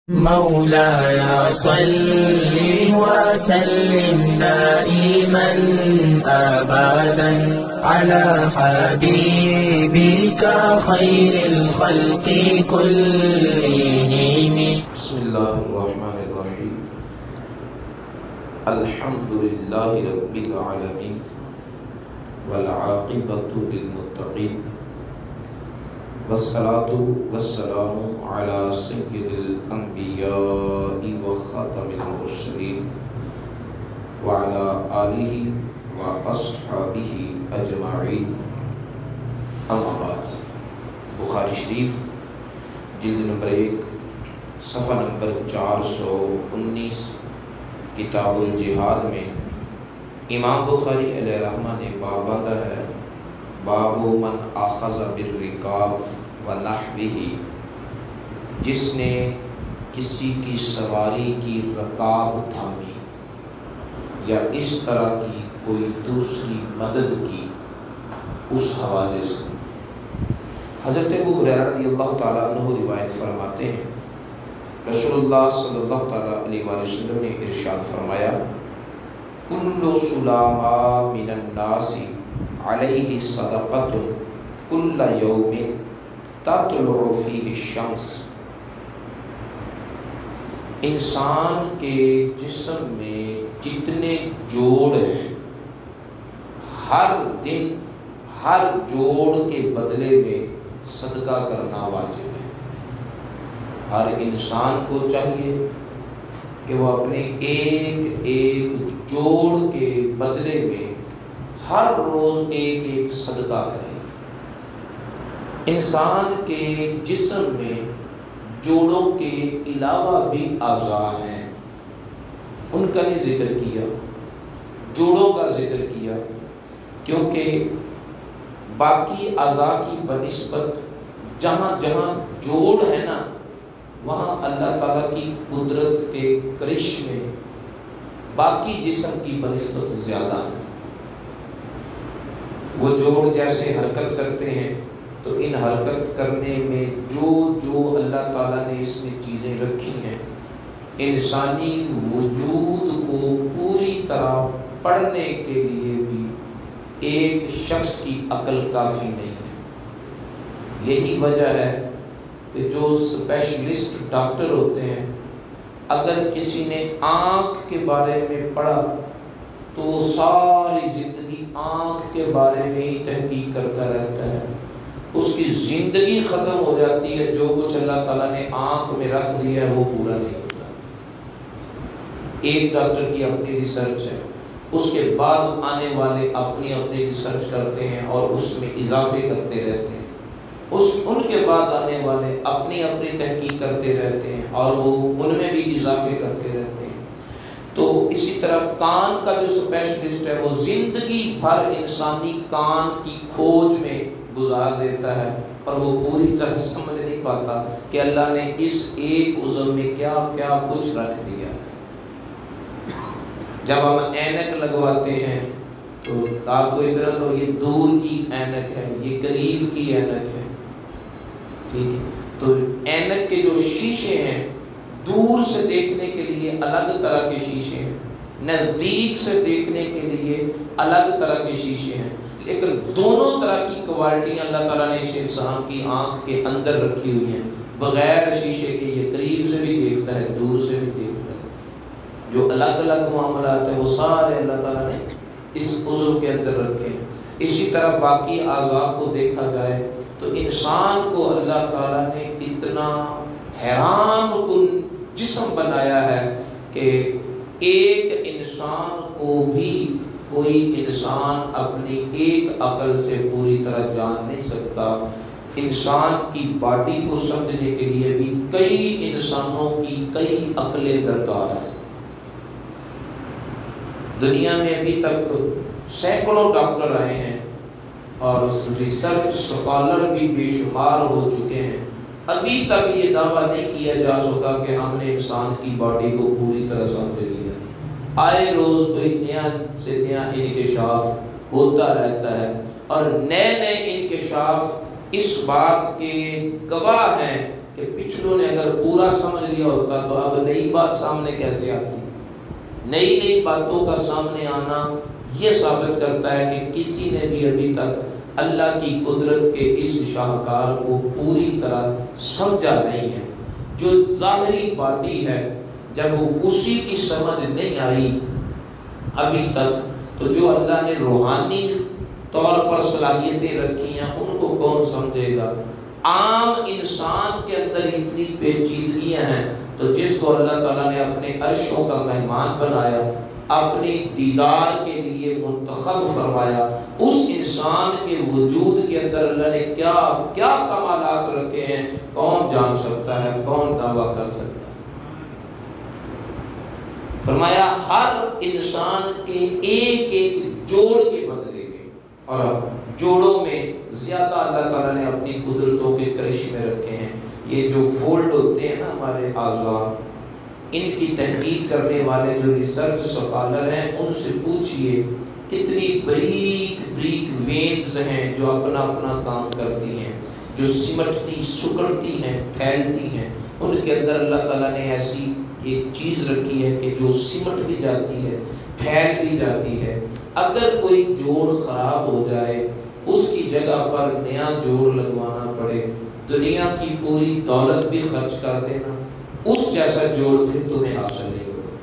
مولاي صل وسلم دائما أبدا على حبيبك خير الخلق كلهم. بسم الله الرحمن الرحيم. الحمد لله رب العالمين والعاقبة للمتقين والصلاة والسلام على سيد الأنبياء وخاتم المرسلين وعلى آله وأصحابه أجمعين. أما بعد. بخاری شریف جلد نمبر 1 صفحہ نمبر 419 کتاب الجہاد میں امام بخاری علیہ رحمہ نے باب باندھا ہے، باب من اخذ بالرکاب ونحوہ، جس نے کسی کی سواری کی رکاب تھامی یا اس طرح کی کوئی دوسری مدد کی، اس حوالے سے۔ حضرت ابو ہریرہ رضی اللہ تعالیٰ عنہ روایت فرماتے ہیں، رسول اللہ صلی اللہ تعالیٰ علیہ وآلہ وسلم نے ارشاد فرمایا، کل سلامہ من الناس علیہ صدقۃ کل یوم تطلع فیہ الشمس۔ انسان کے جسم میں جتنے جوڑ ہیں، ہر دن ہر جوڑ کے بدلے میں صدقہ کرنا واجب ہے۔ ہر انسان کو چاہیے کہ وہ اپنے ایک ایک جوڑ کے بدلے میں ہر روز ایک ایک صدقہ کرے۔ انسان کے جسم میں جوڑوں کے علاوہ بھی اعضاء ہیں، ان کا نہیں ذکر کیا، جوڑوں کا ذکر کیا، کیونکہ باقی اعضاء کی بنسبت جہاں جہاں جوڑ ہے نا، وہاں اللہ تعالیٰ کی قدرت کے کرش میں باقی جسم کی بنسبت زیادہ ہے۔ وہ جوڑ جیسے حرکت کرتے ہیں تو ان حرکت کرنے میں جو جو اللہ تعالیٰ نے اس میں چیزیں رکھی ہیں، انسانی وجود کو پوری طرح پڑھنے کے لیے بھی ایک شخص کی عقل کافی نہیں ہے۔ یہی وجہ ہے کہ جو اسپیشلسٹ ڈاکٹر ہوتے ہیں، اگر کسی نے آنکھ کے بارے میں پڑھا تو وہ ساری زندگی آنکھ کے بارے میں ہی تحقیق کرتا رہتا ہے، اس کی زندگی ختم ہو جاتی ہے، جو کچھ اللہ تعالیٰ نے آنکھ میں رکھ دیا ہے وہ پورا نہیں ہوتا۔ ایک ڈاکٹر کی اپنی ریسرچ ہے، اس کے بعد آنے والے اپنی ریسرچ کرتے ہیں اور اس میں اضافے کرتے رہتے ہیں، ان کے بعد آنے والے اپنی تحقیق کرتے رہتے ہیں اور وہ ان میں بھی اضافے کرتے رہتے ہیں۔ تو اسی طرح کان کا جو اسپیشلسٹ ہے، وہ زندگی بھر انسانی کان کی کھوج میں گزار دیتا ہے اور وہ پوری طرح سمجھ نہیں پاتا کہ اللہ نے اس ایک عضو میں کیا کیا کچھ رکھ دیا۔ جب ہم اینک لگواتے ہیں تو آپ کو ادھر تو یہ دور کی اینک ہے، یہ قریب کی اینک ہے، ٹھیک ہے؟ تو اینک کے جو شیشے ہیں، دور سے دیکھنے کے لیے الگ طرح کے شیشے ہیں، نزدیک سے دیکھنے کے لیے الگ طرح کے شیشے ہیں، لیکن دونوں طرح کی کوالٹیاں اللہ تعالیٰ نے اس انسان کی آنکھ کے اندر رکھی ہوئی ہیں۔ بغیر شیشے کے یہ قریب سے بھی دیکھتا ہے، دور سے بھی دیکھتا ہے۔ جو الگ الگ معاملات ہیں وہ سارے اللہ تعالیٰ نے اس عضو کے اندر رکھے ہیں۔ اسی طرح باقی اعضاء کو دیکھا جائے تو انسان کو اللہ تعالیٰ نے اتنا حیران کن جسم بنایا ہے کہ ایک انسان کو بھی کوئی انسان اپنی ایک عقل سے پوری طرح جان نہیں سکتا۔ انسان کی باڈی کو سمجھنے کے لیے بھی کئی انسانوں کی کئی عقلیں درکار ہیں۔ دنیا میں ابھی تک سینکڑوں ڈاکٹر آئے ہیں اور ریسرچ سکالر بھی بے شمار ہو چکے ہیں، ابھی تک یہ دعویٰ نہیں کیا جا سکا کہ ہم نے انسان کی باڈی کو پوری طرح سمجھ لیا۔ آئے روز کوئی نیا سے نیا انکشاف ہوتا رہتا ہے اور نئے نئے انکشاف اس بات کے گواہ ہیں کہ پچھلوں نے اگر پورا سمجھ لیا ہوتا تو اب نئی بات سامنے کیسے آتی. نئی نئی باتوں کا سامنے آنا یہ ثابت کرتا ہے کہ کسی نے بھی ابھی تک اللہ کی قدرت کے اس شاہکار کو پوری طرح سمجھا نہیں ہے. جو ظاہری باڈی ہے جب وہ اسی کی سمجھ نہیں آئی ابھی تک، تو جو اللہ نے روحانی طور پر صلاحیتیں رکھی ہیں ان کو کون سمجھے گا. عام انسان کے اندر اتنی پیچیدگیاں ہیں، تو جس کو اللہ تعالیٰ نے اپنے عرشوں کا مہمان بنایا، اپنی دیدار کے لیے منتخب فرمایا، اس انسان کے وجود کے اندر اللہ نے کیا کیا کمالات رکھے ہیں کون جان سکتا ہے، کون دعویٰ کر سکتا ہے. فرمایا ہر انسان کے ایک ایک جوڑ کے بدلے میں، اور جوڑوں میں زیادہ اللہ تعالیٰ نے اپنی قدرتوں کے کرشمے رکھے ہیں. یہ جو فولڈ ہوتے ہیں نا ہمارے اعضاء، ان کی تحقیق کرنے والے جو ریسرچ سکالر ہیں ان سے پوچھئے کتنی بریک بریک وینز ہیں جو اپنا اپنا کام کرتی ہیں، جو سمٹتی سکڑتی ہیں پھیلتی ہیں. ان کے اندر اللہ تعالیٰ نے ایسی ایک چیز رکھی ہے کہ جو سمٹ بھی جاتی ہے، پھیل بھی جاتی ہے. اگر کوئی جوڑ خراب ہو جائے، اس کی جگہ پر نیا جوڑ لگوانا پڑے، دنیا کی پوری دولت بھی خرچ کر دینا، اس جیسا جوڑ پھر تمہیں حاصل نہیں ہوگا.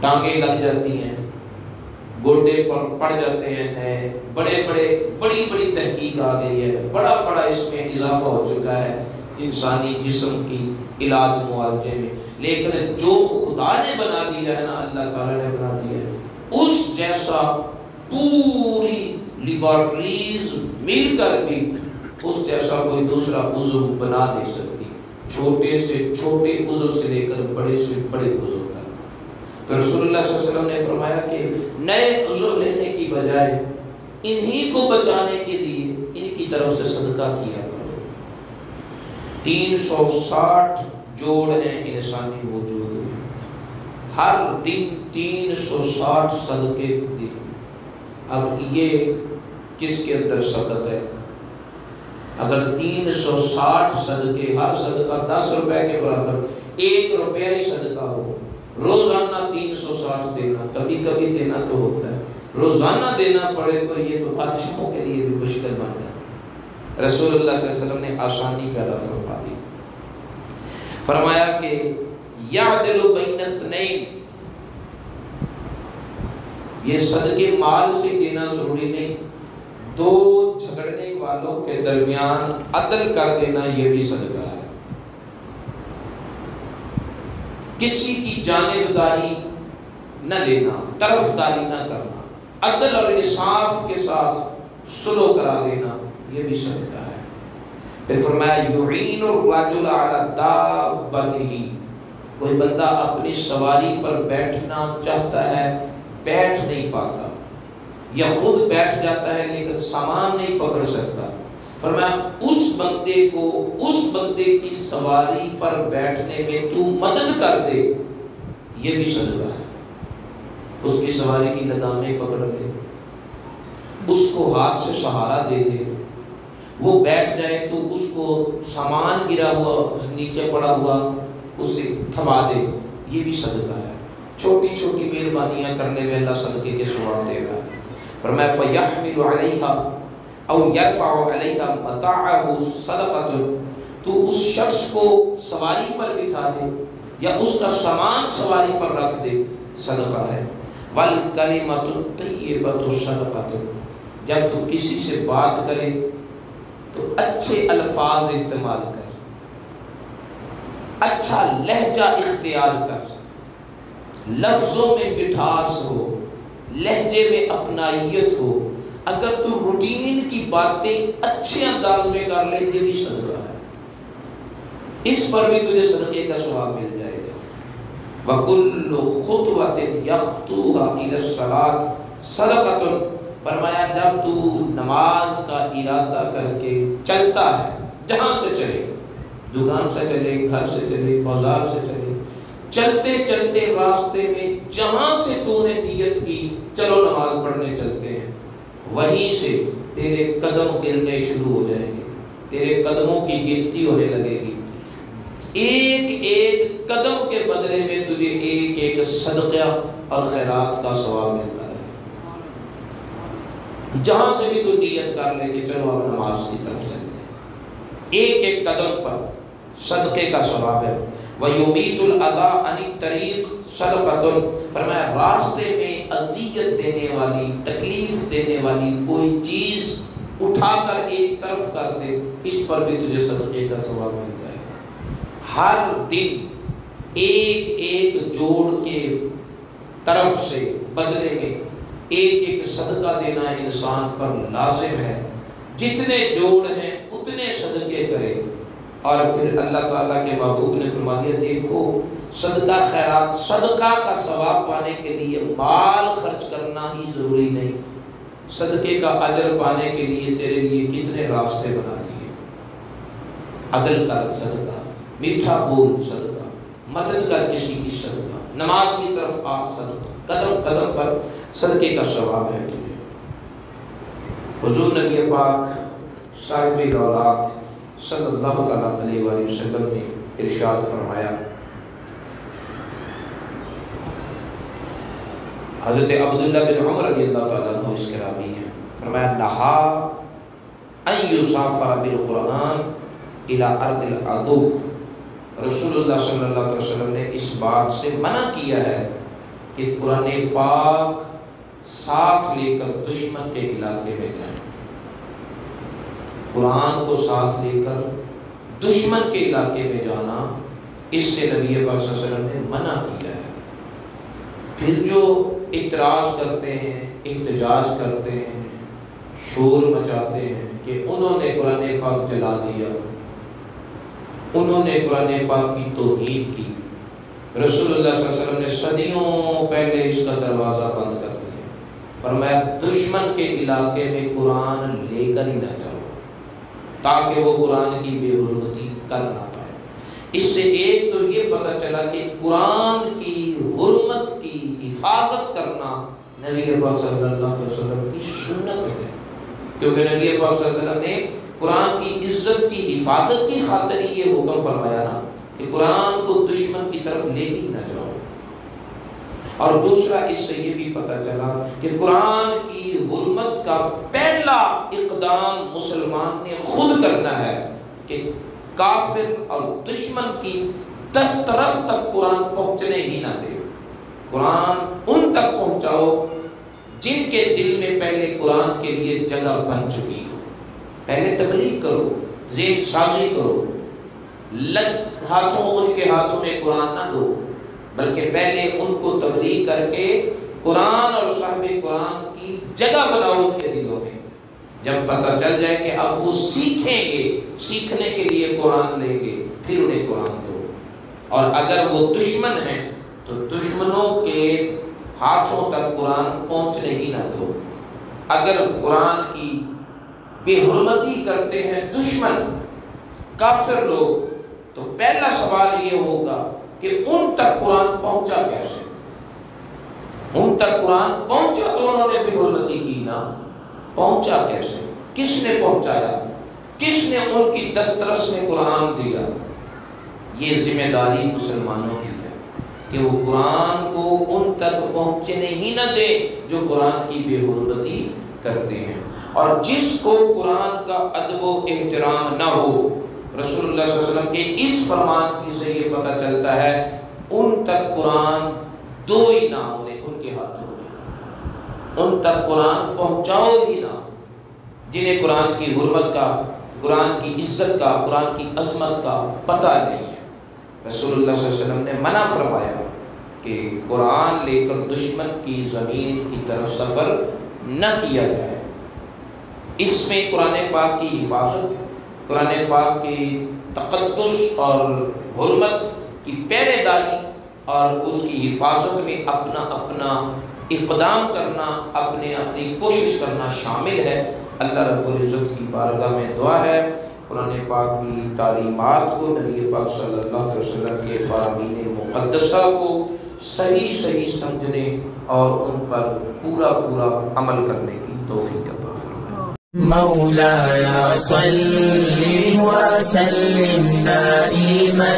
ٹانگیں لگ جاتی ہیں، گوڈے پڑ جاتے ہیں نئے، بڑی بڑی تحقیق آ گئی ہے، بڑا اس میں اضافہ ہو چکا ہے انسانی جسم کی علاج معالجے میں. لیکن جو خدا نے بنا دیا ہے نا، اللہ تعالیٰ نے بنا دیا ہے، اس جیسا پوری لیبارٹریز مل کر بھی اس جیسا کوئی دوسرا عضو بنا نہیں سکتی، چھوٹے سے چھوٹے عضو سے لے کر بڑے سے بڑے عضو تک. تو رسول اللہ صلی اللہ علیہ وسلم نے فرمایا کہ نئے عضو لینے کی بجائے انہی کو بچانے کے لیے ان کی طرف سے صدقہ کیا کرو. 360 جوڑ ہیں انسانی وجود میں، ہر دن 360 صدقے دی. اب یہ کس کے اندر سقط ہے؟ اگر 360 صدقے، ہر صدقہ 10 روپے کے برابر، 1 روپیہ ہی صدقہ ہو، روزانہ 360 دینا، کبھی کبھی دینا تو ہوتا ہے، روزانہ دینا پڑے تو یہ تو بادشاہوں کے لیے بھی مشکل بن جاتا ہے. رسول اللہ صلی اللہ علیہ وسلم نے آسانی پیدا فرما دی. فرمایا کہ یعدل بین اثنین، یہ صدقے مال سے دینا ضروری نہیں، 2 جھگڑنے والوں کے درمیان عدل کر دینا یہ بھی صدقہ ہے. کسی کی جانبداری نہ لینا، طرفداری نہ کرنا، عدل اور انصاف کے ساتھ سلو کرا دینا یہ بھی صدقہ ہے. پھر فرمایا یعین الرجل علی دابتہ، کوئی بندہ اپنی سواری پر بیٹھنا چاہتا ہے، بیٹھ نہیں پاتا، یا خود بیٹھ جاتا ہے لیکن سامان نہیں پکڑ سکتا. فرمایا اس بندے کو اس بندے کی سواری پر بیٹھنے میں تو مدد کر دے، یہ بھی صدقہ ہے. اس کی سواری کی لگامیں پکڑ لے، اس کو ہاتھ سے سہارا دے دے، وہ بیٹھ جائے تو اس کو سامان گرا ہوا نیچے پڑا ہوا اسے تھما دے، یہ بھی صدقہ ہے. چھوٹی چھوٹی مہربانیاں کرنے میں اللہ صدقے کے ثواب دے گا. فرمایا فَيَحْمِلُ عَلَيْهَا او يَرْفَعُ عَلَيْهَا مَتَاعَهُ صَدَقَةٌ، تو اس شخص کو سواری پر بٹھا دے یا اس کا سامان سواری پر رکھ دے، صدقہ ہے. وَالْكَلِمَةُ الطَّيِّبَةُ صَدَقَةٌ، جب تو کسی سے بات کرے تو اچھے الفاظ استعمال کر، اچھا لہجہ اختیار کر، لفظوں میں مٹھاس ہو، لہجے میں اپنائیت ہو. اگر تو روٹین کی باتیں اچھے انداز میں کر لے یہ بھی صدقہ ہے، اس پر بھی تجھے صدقے کا ثواب مل جائے گا. وَكُلُّ خُطْوَةٍ يَخْطُوهَا إِلَى الصَّلَاةِ صَدَقَةٌ، فرمایا جب تو نماز کا ارادہ کر کے چلتا ہے، جہاں سے چلے، دکان سے چلے، گھر سے چلے، بازار سے چلے، چلتے چلتے راستے میں جہاں سے تو نے نیت کی چلو نماز پڑھنے چلتے ہیں، وہیں سے تیرے قدم گرنے شروع ہو جائیں گے. تیرے قدموں کی گنتی ہونے لگے گی، ایک ایک قدم کے بدلے میں تجھے ایک ایک صدقہ اور خیرات کا ثواب ملتا ہے۔ جہاں سے بھی تو نیت کر لے کہ چلو اب نماز کی طرف چلتے ہیں، ایک ایک قدم پر صدقے کا ثواب ہے۔ وَيُمِيتُ الْأَذَىٰ عَنِ الطَّرِيقِ صَدَقَةٌ، فرمایا راستے میں اذیت دینے والی، تکلیف دینے والی کوئی چیز اٹھا کر ایک طرف کر دے، اس پر بھی تجھے صدقے کا ثواب مل جائے گا۔ ہر دن ایک ایک جوڑ کے طرف سے بدلے میں ایک ایک صدقہ دینا انسان پر لازم ہے۔ جتنے جوڑ ہیں اتنے صدقے کرے۔ اور پھر اللہ تعالیٰ کے محبوب نے فرما دیا، دیکھو صدقہ خیرات، صدقہ کا ثواب پانے کے لیے مال خرچ کرنا ہی ضروری نہیں، صدقے کا اجر پانے کے لیے تیرے لیے کتنے راستے بنا دیے۔ عدل کر صدقہ، میٹھا بول صدقہ، مدد کر کسی کی صدقہ، نماز کی طرف آ صدقہ، قدم قدم پر صدقے کا ثواب ہے تجھے۔ حضور نبی پاک صاحب الاولاق صلی اللہ تعالیٰ علیہ وآلہ وسلم نے ارشاد فرمایا، حضرت عبداللہ بن عمر رضی اللہ تعالیٰ عنہ اس کے راوی ہیں، فرمایا نہا ان یسافر بالقرآن الی ارض العدو، رسول اللہ صلی اللہ علیہ وسلم نے اس بات سے منع کیا ہے کہ قرآن پاک ساتھ لے کر دشمن کے علاقے میں جائیں۔ قرآن کو ساتھ لے کر دشمن کے علاقے میں جانا، اس سے نبی پاک صلی اللہ علیہ وسلم نے منع کیا ہے۔ پھر جو اعتراض کرتے ہیں، احتجاج کرتے ہیں، شور مچاتے ہیں کہ انہوں نے قرآن پاک جلا دیا، انہوں نے قرآن پاک کی توہین کی، رسول اللہ صلی اللہ علیہ وسلم نے صدیوں پہلے اس کا دروازہ بند کر دیا۔ فرمایا دشمن کے علاقے میں قرآن لے کر ہی نہ جاؤ، تاکہ وہ قرآن کی بے حرمتی کر نہ پائے۔ اس سے ایک تو یہ پتہ چلا کہ قرآن کی حرمت کی حفاظت کرنا نبی پاک صلی اللہ علیہ وسلم کی سنت ہے، کیونکہ نبی پاک صلی اللہ علیہ وسلم نے قرآن کی عزت کی حفاظت کی خاطر یہ حکم فرمایا نا کہ قرآن کو دشمن کی طرف لے کے ہی نہ جاؤ۔ اور دوسرا اس سے یہ بھی پتہ چلا کہ قرآن کی حرمت کا پہلا اقدام مسلمان نے خود کرنا ہے کہ کافر اور دشمن کی دسترس تک قرآن پہنچنے ہی نہ دے۔ قرآن ان تک پہنچاؤ جن کے دل میں پہلے قرآن کے لیے جگہ بن چکی ہو۔ پہلے تبلیغ کرو، ذہن سازی کرو، ان کے ہاتھوں میں قرآن نہ دو، بلکہ پہلے ان کو تبلیغ کر کے قرآن اور صاحب قرآن کی جگہ بناؤ ان کے دلوں میں۔ جب پتہ چل جائے کہ اب وہ سیکھیں گے، سیکھنے کے لیے قرآن لیں گے، پھر انہیں قرآن دو۔ اور اگر وہ دشمن ہیں تو دشمنوں کے ہاتھوں تک قرآن پہنچنے ہی نہ دو۔ اگر قرآن کی بے حرمتی کرتے ہیں دشمن کافر لوگ، تو پہلا سوال یہ ہوگا کہ ان تک قرآن پہنچا کیسے؟ ان تک قرآن پہنچا تو انہوں نے بے حرمتی کی نا، پہنچا کیسے؟ کس نے پہنچایا؟ کس نے ان کی دسترس میں قرآن دیا؟ یہ ذمہ داری مسلمانوں کی ہے کہ وہ قرآن کو ان تک پہنچنے ہی نہ دے جو قرآن کی بے حرمتی کرتے ہیں۔ اور جس کو قرآن کا ادب و احترام نہ ہو، رسول اللہ صلی اللہ علیہ وسلم کے اس فرمان کی سے یہ پتہ چلتا ہے ان تک قرآن دو ہی نہ ہونے ان کے ہاتھوں میں، ان تک قرآن پہنچاؤ ہی نہ، جنہیں قرآن کی حرمت کا، قرآن کی عزت کا، قرآن کی عظمت کا پتہ نہیں ہے۔ رسول اللہ صلی اللہ علیہ وسلم نے منع فرمایا کہ قرآن لے کر دشمن کی زمین کی طرف سفر نہ کیا جائے۔ اس میں قرآن پاک کی حفاظت، قرآن پاک کی تقدس اور حرمت کی پہرے داری اور اس کی حفاظت میں اپنا اپنا اقدام کرنا، اپنی کوشش کرنا شامل ہے۔ اللہ رب العزت کی بارگاہ میں دعا ہے قرآن پاک کی تعلیمات کو، نبی پاک صلی اللہ علیہ وسلم کے فرامین مقدسہ کو صحیح سمجھنے اور ان پر پورا عمل کرنے کی توفیق عطا فرمائے۔ مولاي صل وسلم دائما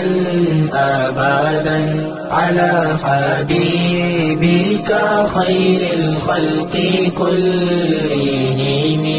أبدا على حبيبك خير الخلق كلهم